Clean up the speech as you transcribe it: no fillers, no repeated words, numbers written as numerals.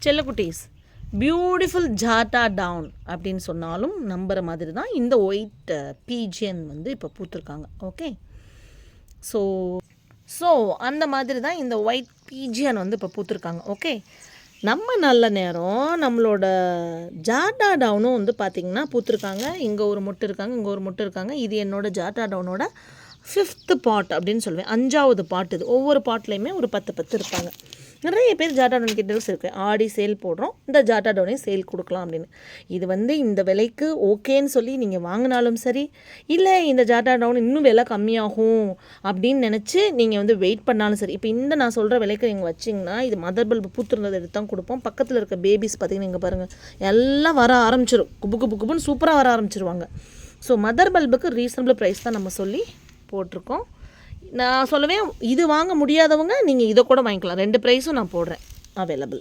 செல்லக்குட்டீஸ், beautiful ஜாட்டா down அப்படின்னு சொன்னாலும் நம்புகிற மாதிரி தான் இந்த ஒயிட் பீஜியன் வந்து இப்போ பூத்துருக்காங்க. ஓகே, ஸோ அந்த மாதிரி தான் இந்த ஒயிட் பீஜியன் வந்து இப்போ பூத்துருக்காங்க. ஓகே, நம்ம நல்ல நேரம் நம்மளோட ஜாட்டா டவுனும் வந்து பார்த்திங்கன்னா பூத்துருக்காங்க. இங்கே ஒரு மொட்டு இருக்காங்க, இங்கே ஒரு மொட்டு இருக்காங்க. இது என்னோட ஜாட்டா டவுனோட 5th பாட் அப்படின்னு சொல்லுவேன். 5வது பாட் இது. ஒவ்வொரு பாட்லேயுமே ஒரு 10 இருப்பாங்க. நிறைய பேர் ஜாட்டா டவுன் கிட்டல்ஸ் இருக்குது. ஆடி சேல் போடுறோம், இந்த ஜாட்டா டவுனையும் சேல் கொடுக்கலாம் அப்படின்னு. இது வந்து இந்த விலைக்கு ஓகேன்னு சொல்லி நீங்கள் வாங்கினாலும் சரி, இல்லை இந்த ஜாட்டா டவுன் இன்னும் விலை கம்மியாகும் அப்படின்னு நினச்சி நீங்கள் வந்து வெயிட் பண்ணாலும் சரி. இப்போ இந்த நான் சொல்கிற விலைக்கு நீங்கள் வச்சிங்கன்னா இது மதர் பல்பு பூத்துருந்ததை எடுத்து தான் கொடுப்போம். பக்கத்தில் இருக்க பேபிஸ் பார்த்திங்கன்னா இங்கே பாருங்கள், எல்லாம் வர ஆரம்பிச்சிடும். குப்புன்னு சூப்பராக வர ஆரம்பிச்சிருவாங்க. ஸோ மதர் பல்புக்கு ரீசனபிள் ப்ரைஸ் தான் நம்ம சொல்லி போட்டிருக்கோம். நான் சொல்லுவேன், இது வாங்க முடியாதவங்க நீங்கள் இதை கூட வாங்கிக்கலாம். 2 ப்ரைஸும் நான் போடுறேன் அவைலபிள்.